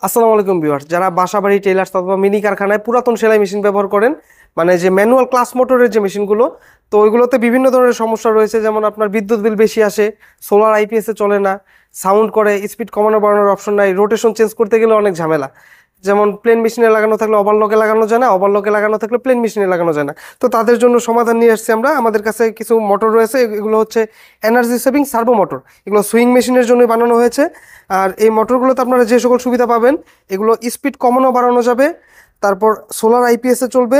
আসসালামু আলাইকুম ভিউয়ার্স, যারা বাসাবাড়ি টেইলার্স অথবা মিনি কারখানায় পুরাতন সেলাই মেশিন ব্যবহার করেন, মানে যে ম্যানুয়াল ক্লাস মোটরের যে মেশিনগুলো, তো ওইগুলোতে বিভিন্ন ধরনের সমস্যা রয়েছে। যেমন আপনার বিদ্যুৎ বিল বেশি আসে, সোলার আইপিএস এ চলে না, সাউন্ড করে, স্পিড কমানো বাড়ানোর অপশন নাই, রোটেশন চেঞ্জ করতে গেলে অনেক ঝামেলা। যেমন প্লেন মেশিনে লাগানো থাকলে ওভারলকে লাগানো যায় না, ওভারলকে লাগানো থাকলে প্লেন মেশিনে লাগানো যায় না। তো তাদের জন্য সমাধান নিয়ে আসছি আমরা। আমাদের কাছে কিছু মোটর রয়েছে, এগুলো হচ্ছে এনার্জি সেভিং সার্ভো মোটর। এগুলো সুইং মেশিনের জন্য বানানো হয়েছে। আর এই মোটরগুলোতে আপনারা যে সকল সুবিধা পাবেন, এগুলো স্পিড কমানো বাড়ানো যাবে, তারপর সোলার আইপিএসে চলবে,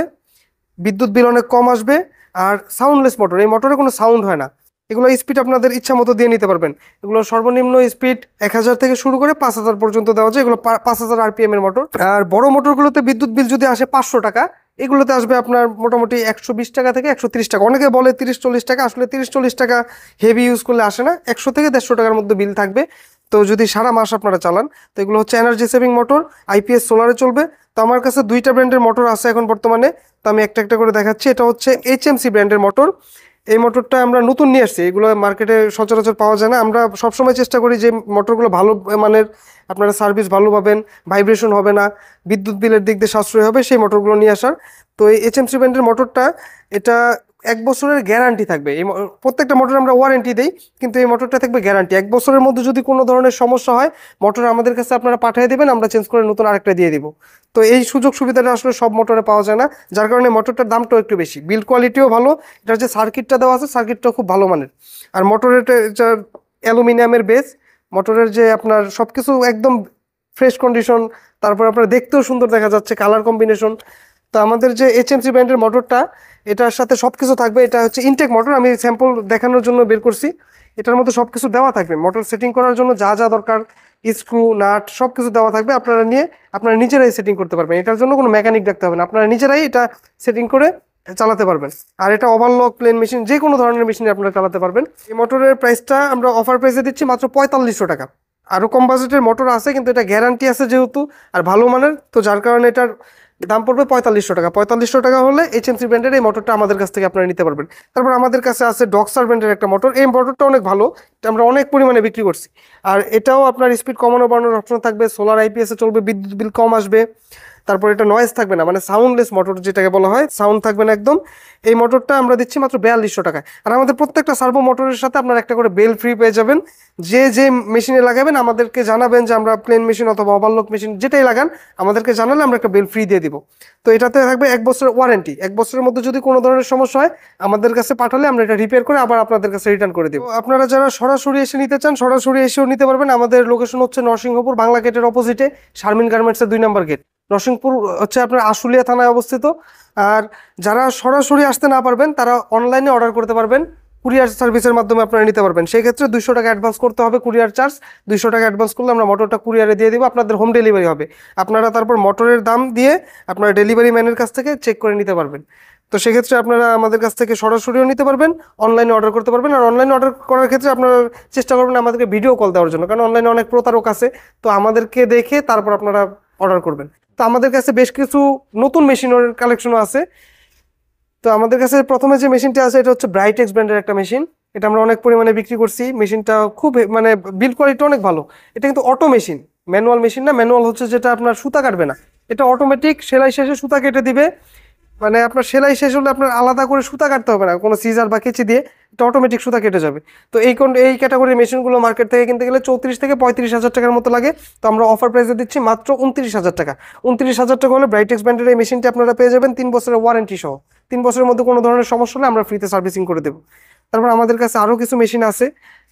বিদ্যুৎ বিল অনেক কম আসবে। আর সাউন্ডলেস মোটর, এই মোটরে কোনো সাউন্ড হয় না। এগুলো স্পিড আপনাদের ইচ্ছা মতো দিয়ে নিতে পারবেন। এগুলো সর্বনিম্ন স্পিড 1000 থেকে শুরু করে 5000 পর্যন্ত দেওয়া যায়। এগুলো 5000 আরপিএম এর মোটর। আর বড় মোটরগুলোতে বিদ্যুৎ বিল যদি আসে 500 টাকা, এগুলোতে আসবে আপনার মোটামুটি 120 টাকা থেকে 130 টাকা। অনেকে বলে 30-40 টাকা, আসলে 30-40 টাকা হেভি ইউজ করলে আসে না, 100 থেকে 150 টাকার মধ্যে বিল থাকবে। তো যদি সারা মাস আপনারা চালান, তো এগুলো হচ্ছে এনার্জি সেভিং মোটর, আইপিএস সোলারে চলবে। তো আমার কাছে দুইটা ব্র্যান্ডের মোটর আছে এখন বর্তমানে। তো আমি একটা একটা করে দেখাচ্ছি। এটা হচ্ছে এইচএমসি ব্র্যান্ডের মোটর। এই মোটরটা আমরা নতুন নিয়ে আসছি, এগুলো মার্কেটে সচরাচর পাওয়া যায় না। আমরা সবসময় চেষ্টা করি যে মোটরগুলো ভালো মানের, আপনারা সার্ভিস ভালো পাবেন, ভাইব্রেশন হবে না, বিদ্যুৎ বিলের দিক দিয়ে সাশ্রয় হবে, সেই মোটরগুলো নিয়ে আসার। তো এই এইচএমসি ব্র্যান্ডের মোটরটা, এটা 1 বছরের গ্যারান্টি থাকবে। প্রত্যেকটা মোটর আমরা ওয়ারেন্টি দেই, কিন্তু এই মোটরটা থাকবে গ্যারান্টি। 1 বছরের মধ্যে যদি কোনো ধরনের সমস্যা হয়, মোটর আমাদের কাছে আপনারা পাঠিয়ে দেবেন, আমরা চেঞ্জ করে নতুন আরেকটা দিয়ে দিব। তো এই সুযোগ সুবিধাটা আসলে সব মোটরে পাওয়া যায় না, যার কারণে মোটরটার দামটাও একটু বেশি। বিল্ড কোয়ালিটিও ভালো, এটার যে সার্কিটটা দেওয়া আছে সার্কিটটাও খুব ভালো মানের। আর মোটরের এটা অ্যালুমিনিয়ামের বেস। মোটরের যে আপনার সব কিছু একদম ফ্রেশ কন্ডিশন, তারপর আপনার দেখতেও সুন্দর দেখা যাচ্ছে, কালার কম্বিনেশন। তো আমাদের যে এইচএমসি ব্র্যান্ডের মোটরটা, এটার সাথে সবকিছু থাকবে। এটা হচ্ছে ইনটেক মোটর, আমি স্যাম্পল দেখানোর জন্য বের করছি। এটার মধ্যে সবকিছু দেওয়া থাকবে, মোটর সেটিং করার জন্য যা যা দরকার, স্ক্রু নাট সবকিছু দেওয়া থাকবে। আপনারা নিয়ে আপনারা নিজেরাই সেটিং করতে পারবেন, এটার জন্য কোনো মেকানিক ডাকতে হবে না, আপনারা নিজেরাই এটা সেটিং করে চালাতে পারবেন। আর এটা ওভারলক, প্লেন মেশিন, যে কোনো ধরনের মেশিনে আপনারা চালাতে পারবেন। এই মোটরের প্রাইসটা আমরা অফার প্রাইসে দিচ্ছি মাত্র 4500 টাকা। আরও কম বাজেটের মোটর আছে, কিন্তু এটা গ্যারান্টি আছে যেহেতু, আর ভালো মানের, তো যার কারণে এটার দাম পড়বে 4500 টাকা। 4500 টাকা হলে এইচএমসি ব্র্যান্ডের এই মোটরটা আমাদের কাছ থেকে আপনারা নিতে পারবেন। তারপর আমাদের কাছে আছে ডক্সার ব্র্যান্ডের একটা মোটর। এই মোটরটা অনেক ভালো, এটা আমরা অনেক পরিমাণে বিক্রি করছি। আর এটাও আপনার স্পিড কমানো বাড়ানোর অপশন থাকবে, সোলার আইপিএসে চলবে, বিদ্যুৎ বিল কম আসবে। তারপর এটা নয়েজ থাকবে না, মানে সাউন্ডলেস মোটর যেটাকে বলা হয়, সাউন্ড থাকবে না একদম। এই মোটরটা আমরা দিচ্ছি মাত্র 4200 টাকায়। আর আমাদের প্রত্যেকটা সার্ভো মোটরের সাথে আপনারা একটা করে বেল ফ্রি পেয়ে যাবেন। যে যে মেশিনে লাগাবেন আমাদেরকে জানাবেন যে আমরা প্লেন মেশিন অথবা ওভারলক মেশিন যেটাই লাগান, আমাদেরকে জানালে আমরা একটা বেল ফ্রি দিয়ে দিব। তো এটাতে থাকবে 1 বছরের ওয়ারেন্টি। 1 বছরের মধ্যে যদি কোনো ধরনের সমস্যা হয়, আমাদের কাছে পাঠালে আমরা এটা রিপেয়ার করে আবার আপনাদের কাছে রিটার্ন করে দেবো। আপনারা যারা সরাসরি এসে নিতে চান, সরাসরি এসেও নিতে পারবেন। আমাদের লোকেশন হচ্ছে নরসিংহপুর বাংলা গেটের অপোজিটে, শারমিন গার্মেন্টসের 2 নম্বর গেট। নরসিংপুর হচ্ছে আপনার আশুলিয়া থানায় অবস্থিত। আর যারা সরাসরি আসতে না পারবেন, তারা অনলাইনে অর্ডার করতে পারবেন, কুরিয়ার সার্ভিসের মাধ্যমে আপনারা নিতে পারবেন। সেই ক্ষেত্রে 200 টাকা অ্যাডভান্স করতে হবে, কুরিয়ার চার্জ। 200 টাকা অ্যাডভান্স করলে আমরা মোটরটা কুরিয়ারে দিয়ে দিব, আপনাদের হোম ডেলিভারি হবে। আপনারা তারপর মোটরের দাম দিয়ে আপনারা ডেলিভারি ম্যানের কাছ থেকে চেক করে নিতে পারবেন। তো সেক্ষেত্রে আপনারা আমাদের কাছ থেকে সরাসরিও নিতে পারবেন, অনলাইনে অর্ডার করতে পারবেন। আর অনলাইনে অর্ডার করার ক্ষেত্রে আপনারা চেষ্টা করবেন আমাদেরকে ভিডিও কল দেওয়ার জন্য, কারণ অনলাইনে অনেক প্রতারক আছে। তো আমাদেরকে দেখে তারপর আপনারা অর্ডার করবেন। তো আমাদের কাছে বেশ কিছু নতুন মেশিনের কালেকশনও আছে। তো আমাদের কাছে প্রথমে যে মেশিনটা আছে, এটা হচ্ছে ব্রাইটেক্স ব্র্যান্ডের একটা মেশিন। এটা আমরা অনেক পরিমাণে বিক্রি করছি। মেশিনটা খুব মানে বিল্ড কোয়ালিটি অনেক ভালো। এটা কিন্তু অটো মেশিন, ম্যানুয়াল মেশিন না। ম্যানুয়াল হচ্ছে যেটা আপনার সুতা কাটবে না, এটা অটোমেটিক সেলাই শেষে সুতা কেটে দিবে। মানে আপনার সেলাই শেষ হলে আপনার আলাদা করে সুতা কাটতে হবে না কোনো সিজার বা কেচি দিয়ে, এটা অটোমেটিক সুতা কেটে যাবে। তো এই ক্যাটাগরির মেশিনগুলো মার্কেট থেকে কিনতে গেলে 34 থেকে 35 হাজার টাকার মতো লাগে। তো আমরা অফার প্রাইসে দিচ্ছি মাত্র 29 হাজার টাকা। 29 হাজার টাকা হলে ব্রাইটেক্স ব্র্যান্ডের এই মেশিনটি আপনারা পেয়ে যাবেন 3 বছরের ওয়ারেন্টি সহ। 3 বছরের মধ্যে কোনো ধরনের সমস্যা হলে আমরা ফ্রিতে সার্ভিসিং করে দেবো। তারপর আমাদের কাছে আরও কিছু মেশিন আছে,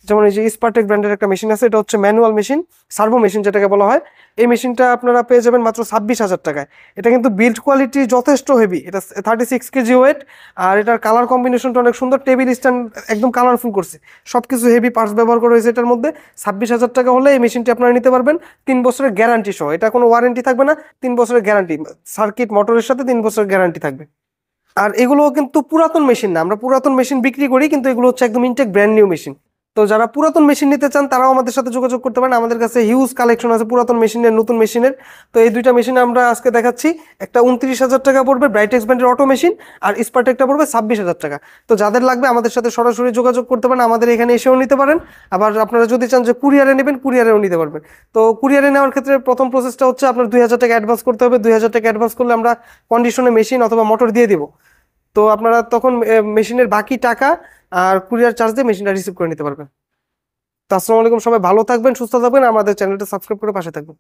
যেমন এই যে স্পারটেক ব্র্যান্ডের একটা মেশিন আছে। এটা হচ্ছে ম্যানুয়াল মেশিন, সার্ভো মেশিন যেটাকে বলা হয়। এই মেশিনটা আপনারা পেয়ে যাবেন মাত্র 26 হাজার টাকায়। এটা কিন্তু বিল্ড কোয়ালিটি যথেষ্ট হেভি, এটা 36 কেজি ওয়েট। আর এটার কালার কম্বিনেশনটা অনেক সুন্দর, টেবিল স্ট্যান্ড একদম কালারফুল করছে, সব কিছু হেভি পার্টস ব্যবহার করা হয়েছে এটার মধ্যে। 26 হাজার টাকা হলে এই মেশিনটি আপনারা নিতে পারবেন 3 বছরের গ্যারান্টি সহ। এটা কোনো ওয়ারেন্টি থাকবে না, 3 বছরের গ্যারান্টি, সার্কিট মোটরের সাথে 3 বছরের গ্যারান্টি থাকবে। আর এগুলো কিন্তু পুরাতন মেশিন না, আমরা পুরাতন মেশিন বিক্রি করি, কিন্তু এগুলো হচ্ছে একদম ইনটেক ব্র্যান্ড নিউ মেশিন। তো যারা পুরাতন মেশিন নিতে চান তারাও আমাদের সাথে যোগাযোগ করতে পারেন, আমাদের কাছে হিউজ কালেকশন আছে পুরাতন মেশিনের, নতুন মেশিনের। তো এই দুইটা মেশিন আমরা আজকে দেখাচ্ছি। একটা 29,000 টাকা পড়বে ব্রাইটেক্স ব্র্যান্ডের অটো মেশিন, আর স্পারটেকটা পড়বে 26,000 টাকা। তো যাদের লাগবে আমাদের সাথে সরাসরি যোগাযোগ করতে পারেন, আমাদের এখানে এসেও নিতে পারেন। আবার আপনারা যদি চান যে কুরিয়ারে নেবেন, কুরিয়ারেও নিতে পারবেন। তো কুরিয়ারে নেওয়ার ক্ষেত্রে প্রথম প্রসেসটা হচ্ছে আপনার 2,000 টাকা অ্যাডভান্স করতে হবে। 2,000 টাকা অ্যাডভান্স করলে আমরা কন্ডিশনে মেশিন অথবা মোটর দিয়ে দিব। তো আপনারা তখন মেশিনের বাকি টাকা আর কুরিয়ার চার্জ দিয়ে মেশিনটা রিসিভ করে নিতে পারবেন। তো আসসালামু আলাইকুম, সবাই ভালো থাকবেন, সুস্থ থাকবেন, আমাদের চ্যানেলটা সাবস্ক্রাইব করে পাশে থাকবেন।